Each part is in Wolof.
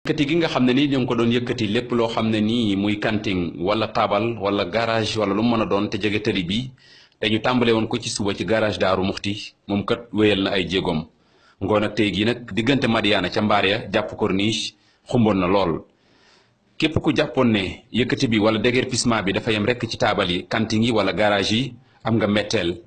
yëkkati gi nga xam ne ni ñu ngi ko doon yëkkati lépp loo xam ne nii muy kanting wala taabal wala garage wala lu mu mën a doon te jege tëli bi te ñu tàmbale woon ko ci suba ci garage Daaru Muxti moom kat wéyal na ay jéegoom ngoon ak tey gii nag diggante Madiana ca mbaar ya jàpp corniche xumboon na lool. képp ku jàppoon ne yëkkati bi wala déguerpissement bi dafa yem rekk ci taabal yi kanting yi wala garage yi am nga metteel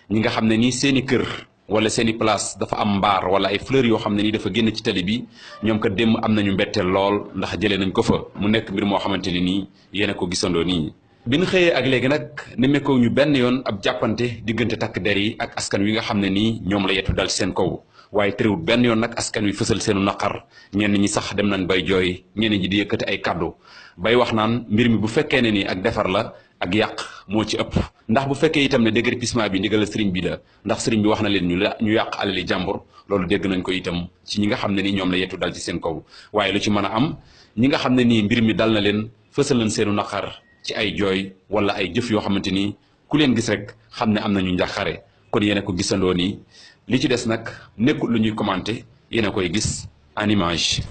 ñi nga xam ne nii seeni kër wala seeni place dafa am mbaar wala ay fleurs yoo xam ne nii dafa génn ci tali bi ñoom kat démb am nañu mbetteel lool ndax jëlee nañ ko fa mu nekk mbir moo xamante ni nii yéen a ko gisandoo nii. bi ñu xëyee ak léegi nag nemmeekoo ñu benn yoon ab jàppante diggante takk der yi ak askan wi nga xam ne nii ñoom la yetu dal seen kaw waaye terewul benn yoon nag askan wi fësal seenu naqar ñenn ñi sax dem nañ bay jooy ñenn ñi di yëkkati ay kàddu bay wax naan mbir mi bu fekkee ne nii ak defar la ak yàq moo ci ëpp. ndax bu fekkee itam ne déguerpissement bi ndigal sëriñ bi la ndax sëriñ bi wax na leen ñu yàq alali jàmbur loolu dégg nañ ko itam ci ñi nga xam ne nii ñoom la yetu dal ci seen kaw waaye lu ci mën a am ñi nga xam ne nii mbir mi dal na leen fësal nañ seenu naqar ci ay jooy wala ay jëf yoo xamante ni ku leen gis rek xam ne am nañu njàqare kon yéen a ko gisandoo nii li ci des nag nekkul lu ñuy commenté yéen a koy gis en image.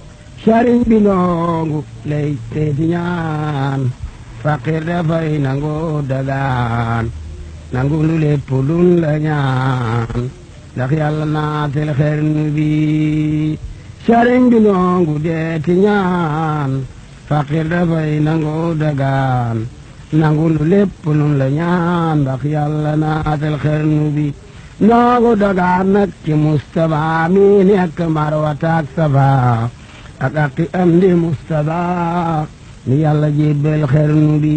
sëriñ bi noongu lay te di ñaan faqir dafay nangu dagaan nangu lu lépp luñ la ñaan ndax yàlla naatel xernu bi sëriñ bi noongu dee ti ñaan faqir dafay nangu dagaan nangu lu lépp luñ la ñaan ndax yàlla naatel xernu bi noongu dagaan nag ci Mustapha mi nekk Marwata ak Safa ak aqi am di Mustapha ni yàlla jébbal xernu bi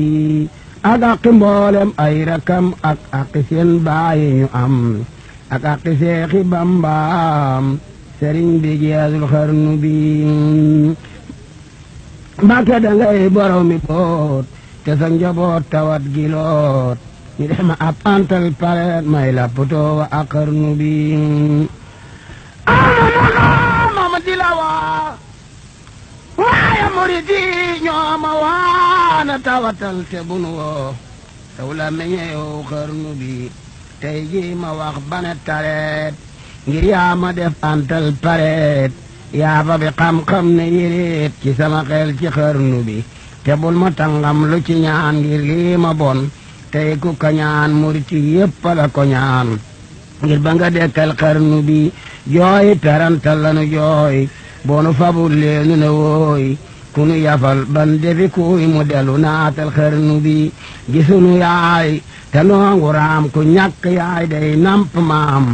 ak aqi mboolem ay rakam ak aqi seen baayi ñu am ak aqi seexi Bambaam sëriñ bi jeexul xernu bi Mbàkke dangay borom mi boot te sa njaboot tawat giloot ñu dem ab antal pareet may la poto wa ak xernu bi mama di la waa waaye murid yi ñoo ma waana tawatal te bunu woo taw la meññeewu xarnu bi tey jii ma wax bane tareet ngir yaa ma def antal pareet yaa fa bi xam-xam ne yéreet ci sama xel ci xarnu bi te bul ma tàngam lu ci ñaan ngir lii ma bon tey ku ka ñaan murid yi yépp la ko ñaan ngir ba nga dekkal xarnu bi jooy tarantal lanu jooy boonu fabul leenu ne wooy ku nu yafal ban defi kuy mu delu naatal xarnu bi gisunu yaay te noongu raam ku ñàkk yaay day namp maam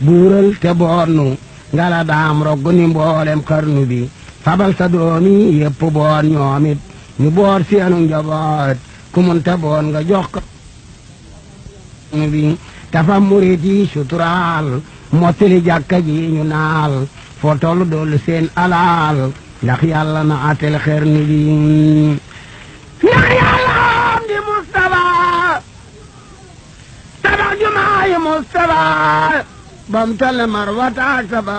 buural te boonu ngala daam roggu ni mboolem xarnu bi fabal sa doomi yépp boon ñoomit ñu boor seenu njaboot ku mun te boon nga jox ko bi tafa murit yi suturaal mottali jàkka ji ñu naal foo tollu doolu seen alaal ndax yàlla na atel xernu bi ndax yàlla am di Mustafa tabax jumaayi Mustafa bam tale Marwata ak Safa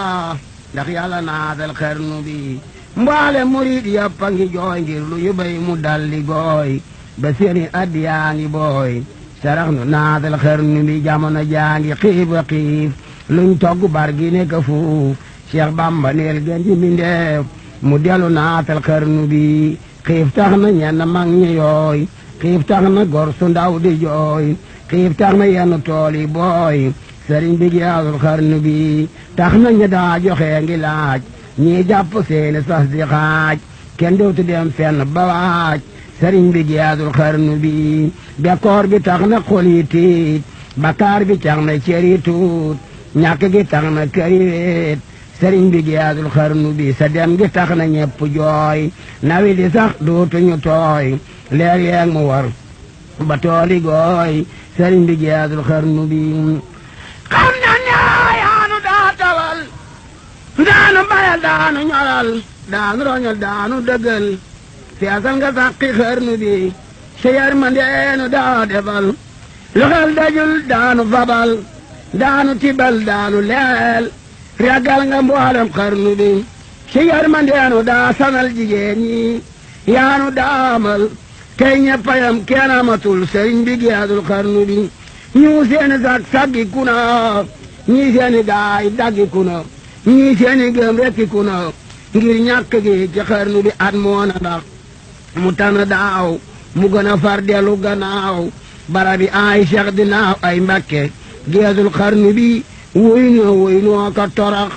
ndax yàlla na atel xernu bi mboole murid yëpp a ngi jooy ngir lu ñu bay mu dalli gooy ba seeni addiyaa ngi booy sarax nu naatal xernu bi jamono jaangi xiif a xiif luñ togg bar gi nekk fuuf Cheikh Bamba neel gën ji mindeef mu delu naatal xarnu bi xiif tax na ñenn mag ñi yooy xiif tax na gor su ndaw di jooy xiif tax na yenn tool yi booy sëriñ bi jeexul xarnu bi tax na ñi daa joxe ngi laaj ñii jàpp seeni sas di xaaj kenn dootu dem fenn ba waaj sëriñ bi jeexul xarnu bi bekkoor gi tax na xol yi tiit bakkaar gi tax na cër yi tuut ñàkk gi tax na kër yi weet sëriñ bi giyaasul xarnu bi sa dem gi tax na ñepp jooy nawi di sax dootuñu tooy leer yeeg mu war ba tooli gooy sëriñ bi giyaasul xarnu bi xam na ñaayaanu daa tawal daanu bayal daanu ñoral daanu roñal daanu dëggal feesal nga sàqi xarnu bi sa yar ma ndeenu daa defal lu xel dajul daanu fabal daanu tibal daanu leel ragal nga mboolem xarnu bi ci yërmandeenu daa sanal jigéen ñi yaanu daamal tey ñeppayam kenn amatul sëriñ bi geedul xarnu bi ñu seeni sag saggi kuna ñii seeni gaay daggi kuna ñii seeni gëm rekki kuna ngir ñàkk gi ci xarnu bi at moona ndax mu tànn daaw mu gën a far dellu gannaaw barabi ay Cheikh dinaaw ay Mbàkke geesul xarnu bi woy noo ko torax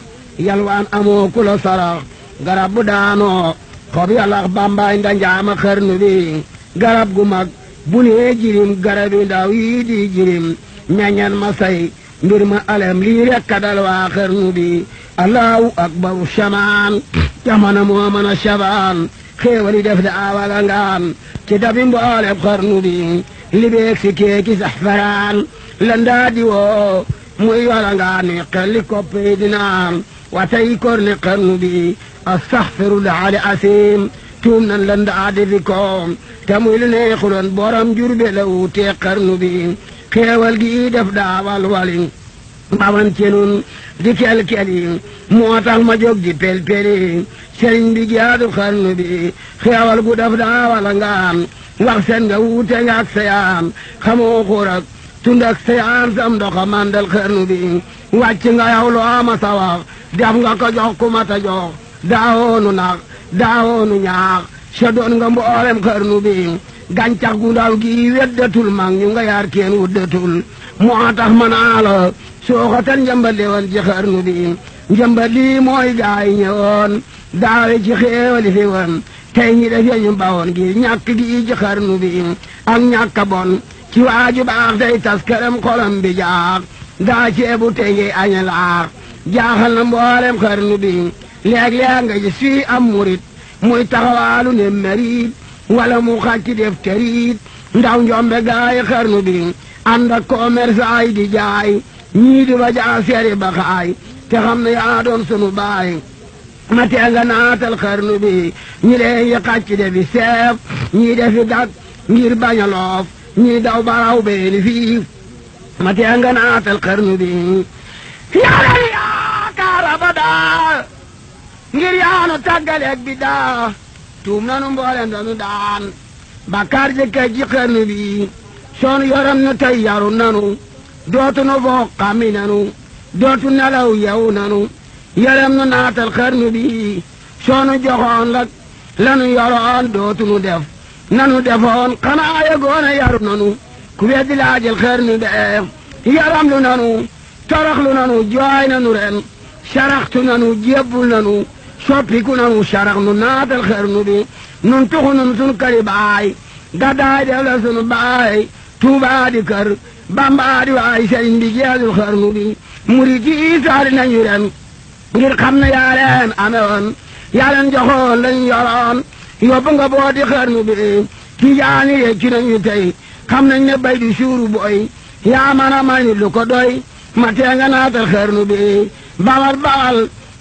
yalwaan amoo ku la sarax garab bu daanoo xob yalax bambaay ndanjaama xarnu bi garab gu mag bu nee jirim garab yi ndaw yi di jirim meññan ma say mbir ma alem lii rekk dal waa xarnu bi allahu akbaru shamaan jamana moo mën a shabaan xéewali def da awala ngaan ci dabi mbooleb xarnu bi libeeg si keeki saxfaraan landaa di woo muy wala ngaan ni xelli koppee dinaan watay kor ne xarnu bi astaxfirullah ali asim tuum nan landaa di fi koom te muy lu neexuloon borom jurbe la wuutee xarnu bi xéewal gi def daawal wali bawan ci nun di kel-keli moo tax ma jóg di pel-peli sëriñ bi giyaadu xarnu bi xéewal gu def daawal ngaan wax seen nga wuute nga ak sayaan xamoo xurak tund ak sayaan sam ndoxa mandal xarnu bi wàcc nga yow loo ma sa wax def nga ko jox ku ma ta jox daawoonu nax daawoonu ñaax sa doon nga mboolem xarnu bi gàncax gu ndaw gi weddatul mag ñu nga yaar kenn wuddatul moo tax ma naa la sooxatal njëmbat li woon ci xarnu bi njëmbat lii mooy gaay ñëwoon daawe ci xéewali fi woon tey ñi def ñu bawoon gi ñàkk gi ci xarnu bi ak ñàkk bon ci waaju baax tey tas këram xolam bi jaax daa ceebu tey ngi aña laax jaaxal na mboolem xarnu bi léeg-léeg nga gis fii am murit muy taxawaalu ne merit wala mu xàcc def terit ndaw njombe gaay xarnu bi ànd ak commerçant yi di jaay ñii di ba jaa seeri ba xaay te xam ne yaa doon sunu baay ma tee nga naatal xarnu bi ñi leen yi xàcc defi seef ñii defi gàk ngir bañ a loof ñii daw baraw beeni fii ma tee nga naatal xarnu bi yàlla yaakaara ba daa ngir yaanu tàggaleeg bi daa tuum nanu mboolem danu daan bakkaar jëkkee ci xarnu bi soonu yoram nu tey yaru nanu dootu nu foog xammi nanu dootu nelaw yew nanu yaram nu naatal xarnu bi soonu joxoon lanu yoroon dootu nu def nanu defoon xanaa yegoona yaru nanu ku weddi laajal xarnu be yaram lu nanu toroxlu nanu jooy nanu ren saraxtu nanu jébbul nanu soppiku nanu sarax nu naatal xarnu bi nun tuxu nun sunu këri baay gaddaay def la sunu baay tuubaa di kër bambaa di waay sëriñ bi jeexul xarnu bi murit yi saali nañu ren ngir xam ne yaa leen amewoon yaa leen joxoon lañu yoroon yóbbu nga booti xarnu bi tijaani réccu nañu tey xam nañ ne bay di suuru boy yaa mën a may lu ko doy ma tee nga naatal xarnu bi bawal bawal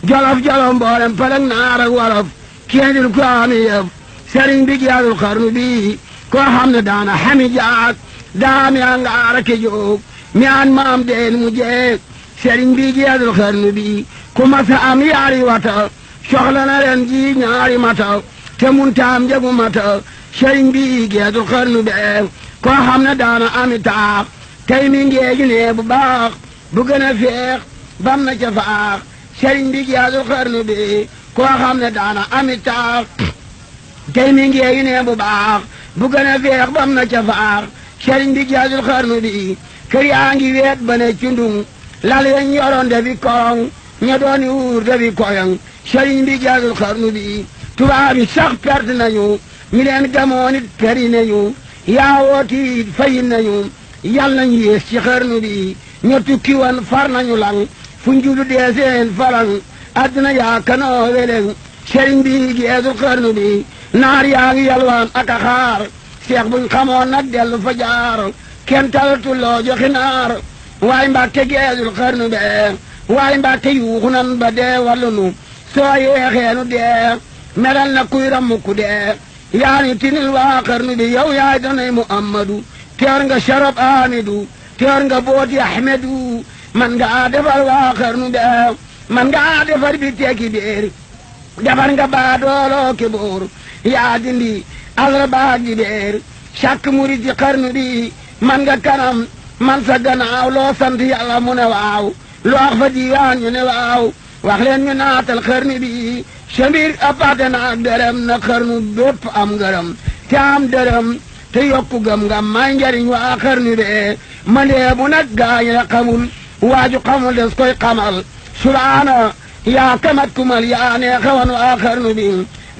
jolof jolof mboolem pëlëg naar ak wolof kéendil ko ami yëf sëriñ bi jeexul xarnu bi koo xam ne daana xami jaak daa mi angaara ke jóog mi an maam deen mu jeeg sëriñ bi jeexul xarnu bi ku masa am yaari wata soxla na ren ji ñaari mata te mun taam jegu mata sëriñ bi jeexul xarnu bi koo xam ne daana ami taax tey mi ngeeju ne bu baax bu gën a feex bam na ca faax sëriñ bi jeexul xarnu bi koo xam ne daana ami taax tey mi ngeeju ne bu baax bu gën a feex bam na ca faax sëriñ bi jeexul xarnu bi kër yaa ngi weet ba ne cundung lal yeñ yoroon defi korong ña dooni wuur defi koyong sëriñ bi jeexul xarnu bi tubaab yi sax perte nañu ñi leen gamoon it peri nañu yaawootiit fayin nañu yal nañu yées ci xarnu bi ña tukki woon far nañu lang fu njulu deeseen falang adduna yaa kanoo weleng sëriñ bi jeexul xarnu bi naar yaa ngi yalwaan ak a xaar seex buñ xamoon nag dellu fa jaar kenn talatul loo joxi naar waay mbàkke geesul xarnu be waay mbàkke yuuxu nan ba dee wallu nu soo yeexeenu dee melal na kuy rammu ku dee yaani tinil waa xarnu bi yow yaay danay muhammadu teer nga sharab amidu teer nga booti ahmedu man nga defar waa xarnu be man nga defar bi teeki biir defar nga baa dooloo ki boor yaa dindi alra baag ji beer càkk murit ci xarnu bi man nga kanam man sa gannaaw loo sant yàlla mu ne waaw lu wax fa diiwaan ñu ne waaw wax leen ñu naatal xarnu bi sambir apate na dërëm na xarnu bépp am ngërëm te am dërëm te yokku gëm nga may njariñ waa xarnu bee mandee bu nag gaañ la xamul waaju xamul des koy xamal subaana yaa kamat kumal yaa nee xawan waa xarnu bi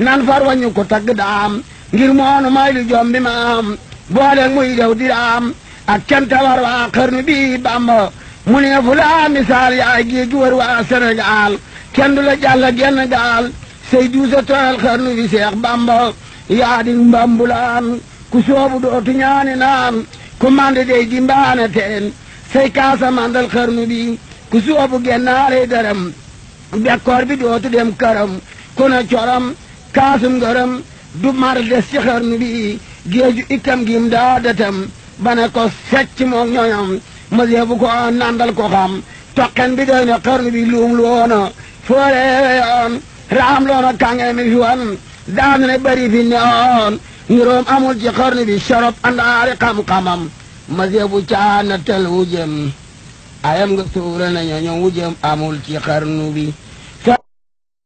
nan far wañu ko tagg daam ngir moonu may lu jom bi ma am boole muy dew diraam ak canta war waa xarnu bi Bamba mu ne fu laa misaal yaay géej wër waa Sénégal kenn du la jàll genn gaal say duusa tooyal xarnu bi Seex Bamba yaa di mbambulaan ku soobu dootu ñaani naan ku mande dey di mbaane teen say kaasa mandal xarnu bi ku soobu gennaale dërëm bekkoor bi dootu dem këram ku ne coram kaasum ngërëm du mar des ci xarnu bi géeju ikkam gim daa datam bane ko secc moom ñoñam mësee bu ko nandal ko xam toqen bi doy na xarnu bi luum loona fooreewe yoon raam loona kange mi fi wan daanu ne bari fi neoon ngiroom amul ci xarnu bi sorop andaari xam-xamam mësee bu caana tel wujëm ayam nga suura na ñoñom wujëm amul ci xarnu bi